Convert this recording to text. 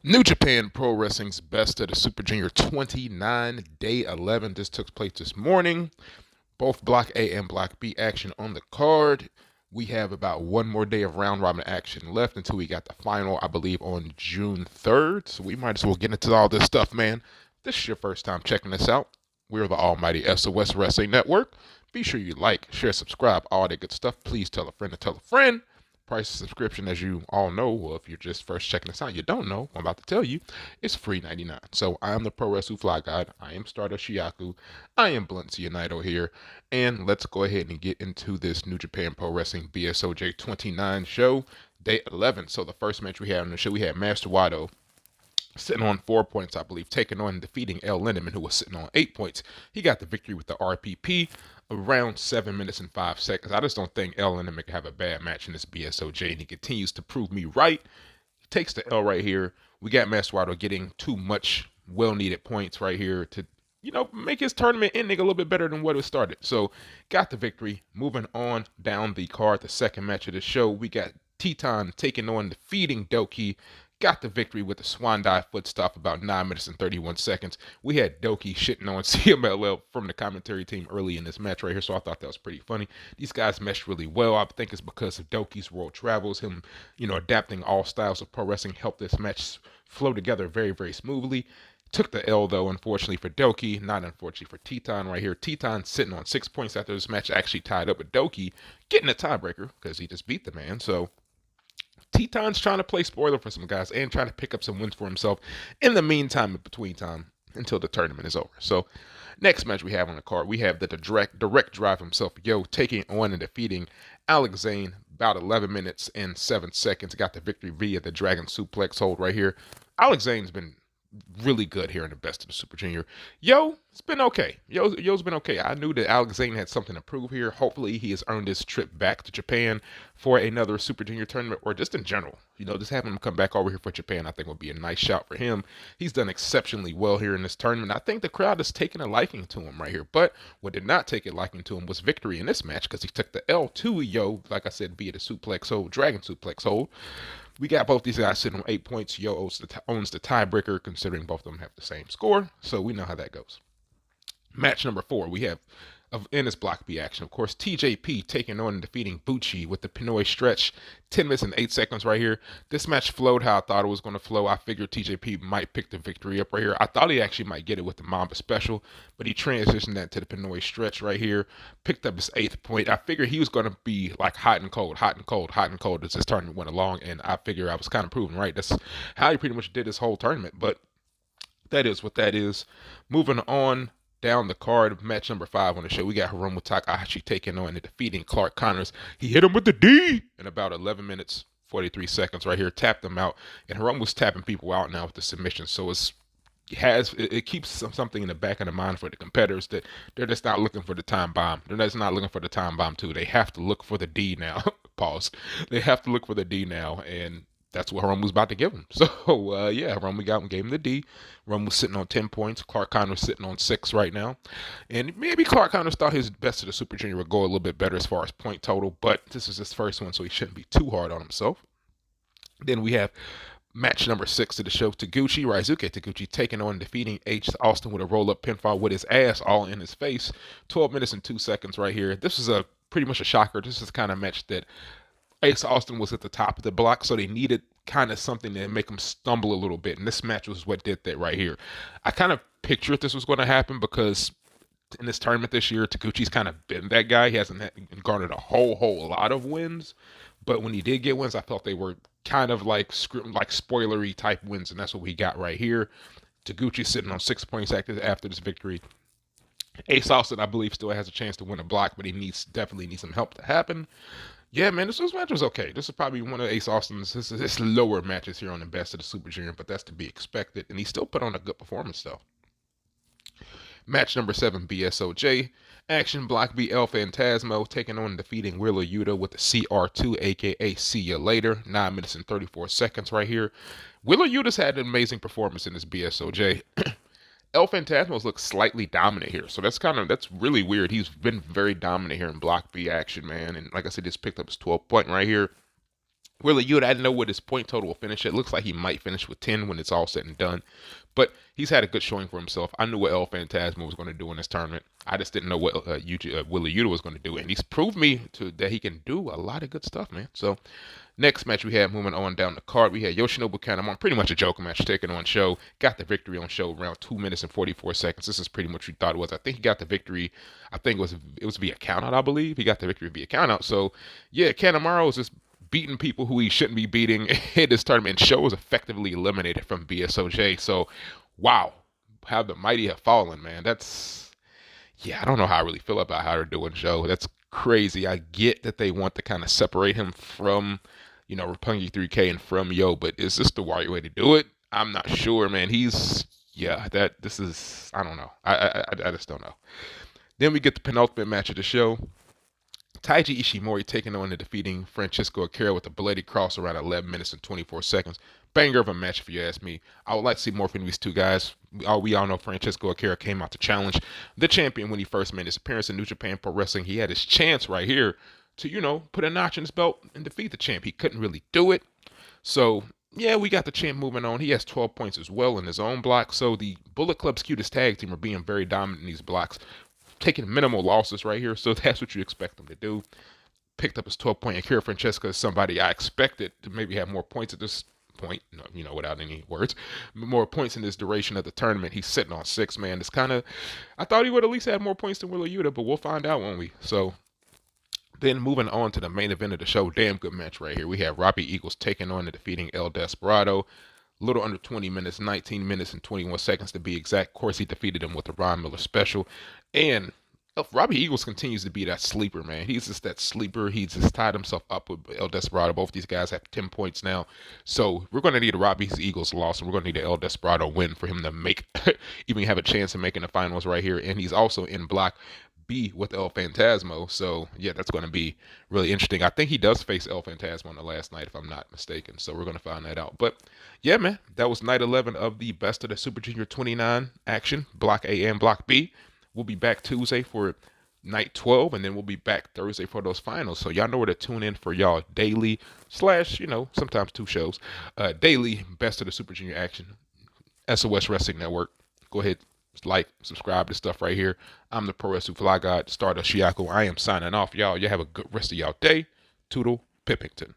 New Japan Pro Wrestling's Best of the Super Junior 29, Day 11. This took place this morning. Both Block A and Block B action on the card. We have about one more day of round robin action left until we got the final, I believe, on June 3rd. So we might as well get into all this stuff, man. If this is your first time checking this out, we're the almighty SOS Wrestling Network. Be sure you like, share, subscribe, all that good stuff. Please tell a friend to tell a friend. Price of subscription, as you all know, well, if you're just first checking this out, you don't know, I'm about to tell you, it's free 99. So I am the Pro Wrestling Fly Guide. I am Stardust Shiyaku. I am Blunt Cianito here. And let's go ahead and get into this New Japan Pro Wrestling BSOJ 29 show, day 11. So the first match we had on the show, we had Master Wato sitting on 4 points, I believe, taking on and defeating El Lindemann, who was sitting on 8 points. He got the victory with the RPP around 7 minutes and 5 seconds. I just don't think El Lindemann can have a bad match in this BSOJ, and he continues to prove me right. He takes the L right here. We got Master Wato getting too much well-needed points right here to, make his tournament ending a little bit better than what it started. So, got the victory. Moving on down the card, the second match of the show, we got Teton taking on defeating Doki. Got the victory with the swan dive foot stop about 9 minutes and 31 seconds. We had Doki shitting on CMLL from the commentary team early in this match right here, so I thought that was pretty funny. These guys meshed really well. I think it's because of Doki's world travels, him, adapting all styles of pro wrestling helped this match flow together very, very smoothly. Took the L, though, unfortunately for Doki, not unfortunately for Teton right here. Teton sitting on 6 points after this match, actually tied up with Doki, getting a tiebreaker because he just beat the man, so Teton's trying to play spoiler for some guys and trying to pick up some wins for himself in the meantime, in between time, until the tournament is over. So, next match we have on the card, we have the direct drive himself, taking on and defeating Alex Zane about 11 minutes and 7 seconds. Got the victory via the Dragon Suplex hold right here. Alex Zane's been really good here in the Best of the Super Junior. It's been okay. Yo's been okay. I knew that Alex Zane had something to prove here. Hopefully, he has earned his trip back to Japan for another Super Junior tournament, or just in general. Just having him come back over here for Japan, I think would be a nice shot for him. He's done exceptionally well here in this tournament. I think the crowd is taking a liking to him right here. But what did not take a liking to him was victory in this match, because he took the L to like I said, via the suplex hold, Dragon Suplex hold. We got both these guys sitting on 8 points. Owns the tiebreaker, considering both of them have the same score. So we know how that goes. Match number 4, we have in this Block B action, of course, TJP taking on and defeating Boochie with the Pinoy stretch, 10 minutes and 8 seconds right here. This match flowed how I thought it was going to flow. I figured TJP might pick the victory up right here. I thought he actually might get it with the Mamba special, but he transitioned that to the Pinoy stretch right here, picked up his 8th point. I figured he was going to be like hot and cold as this tournament went along, and I figured I was kind of proven right. That's how he pretty much did this whole tournament, but that is what that is. Moving on down the card, match number 5 on the show, we got Hiromu Takahashi taking on and defeating Clark Connors. He hit him with the D in about 11 minutes 43 seconds right here, tapped him out, and Hiromu's tapping people out now with the submission. So it keeps something in the back of the mind for the competitors that they're just not looking for the time bomb. They're just not looking for the time bomb too. They have to look for the D now. Pause. They have to look for the D now, and that's what Hiromu's about to give him. So, Hiromu gave him the D. Hiromu's sitting on 10 points. Clark Connors sitting on 6 right now. And maybe Clark Connors thought his Best of the Super Junior would go a little bit better as far as point total, but this is his first one, so he shouldn't be too hard on himself. Then we have match number 6 of the show, Raizuke Taguchi taking on and defeating H. Austin with a roll-up pinfall with his ass all in his face. 12 minutes and 2 seconds right here. This is pretty much a shocker. This is the kind of match that Ace Austin was at the top of the block, so they needed kind of something to make him stumble a little bit, and this match was what did that right here. I kind of pictured this was going to happen because in this tournament this year, Taguchi's kind of been that guy. He hasn't garnered a whole lot of wins, but when he did get wins, I felt they were kind of like spoilery type wins, and that's what we got right here. Taguchi sitting on 6 points after this victory. Ace Austin, I believe, still has a chance to win a block, but he definitely needs some help to happen. Yeah, man, this match was okay. This is probably one of Ace Austin's his lower matches here on the Best of the Super Junior, but that's to be expected. And he still put on a good performance, though. Match number 7, BSOJ Action, Block B, El Phantasmo taking on and defeating Wheeler Yuta with the CR2, aka See Ya Later. 9 minutes and 34 seconds right here. Wheeler Yuta's had an amazing performance in this BSOJ. El Phantasmo's looks slightly dominant here, so that's really weird. He's been very dominant here in Block B action, man, and like I said, just picked up his 12 point right here. Willie Yuta, I didn't know what his point total will finish. It looks like he might finish with 10 when it's all said and done. But he's had a good showing for himself. I knew what El Phantasmo was going to do in this tournament. I just didn't know what Willie Yuta was going to do. And he's proved me that he can do a lot of good stuff, man. So next match we had moving on down the card, we had Yoshinobu Kanemaru, pretty much a joker match, taking on Show. Got the victory on Show around 2 minutes and 44 seconds. This is pretty much what you thought it was. I think he got the victory. I think it was via countout, I believe. He got the victory via countout. So yeah, Kanemaru is just beating people who he shouldn't be beating in this tournament. And Show was effectively eliminated from BSOJ. So wow, how the mighty have fallen, man. Yeah, I don't know how I really feel about how they're doing Show. That's crazy. I get that they want to kind of separate him from, Roppongi 3K and from Yo, but is this the right way to do it? I'm not sure, man. I don't know. I just don't know. Then we get the penultimate match of the show. Taiji Ishimori taking on and defeating Francisco Akira with a bloody cross around 11 minutes and 24 seconds. Banger of a match, if you ask me. I would like to see more from these two guys. We all know Francisco Akira came out to challenge the champion when he first made his appearance in New Japan Pro Wrestling. He had his chance right here to, put a notch in his belt and defeat the champ. He couldn't really do it. So, yeah, we got the champ moving on. He has 12 points as well in his own block. So the Bullet Club's cutest tag team are being very dominant in these blocks, taking minimal losses right here. So that's what you expect them to do. Picked up his 12-point. Akira Francesca is somebody I expected to maybe have more points at this point, without any words, more points in this duration of the tournament. He's sitting on 6, man. It's kind of, I thought he would at least have more points than Willa Yuta, but we'll find out, won't we? So then moving on to the main event of the show, damn good match right here. We have Robbie Eagles taking on and defeating El Desperado. Little under 20 minutes, 19 minutes and 21 seconds to be exact. Of course, he defeated him with the Ron Miller special. And Robbie Eagles continues to be that sleeper, man. He's just that sleeper. He's just tied himself up with El Desperado. Both these guys have 10 points now. So we're going to need a Robbie Eagles loss, and we're going to need an El Desperado win for him to even have a chance of making the finals right here. And he's also in Block B with El Phantasmo. So, yeah, that's going to be really interesting. I think he does face El Phantasmo on the last night, if I'm not mistaken. So we're going to find that out. But, yeah, man, that was night 11 of the Best of the Super Junior 29 action, Block A and Block B. We'll be back Tuesday for night 12, and then we'll be back Thursday for those finals. So y'all know where to tune in for y'all daily / sometimes 2 shows, daily Best of the Super Junior action, SOS Wrestling Network. Go ahead, like, subscribe to stuff right here. I'm the Pro Wrestling Fly God, Stardust Shiako. I am signing off, y'all. Y'all have a good rest of y'all day. Toodle Pippington.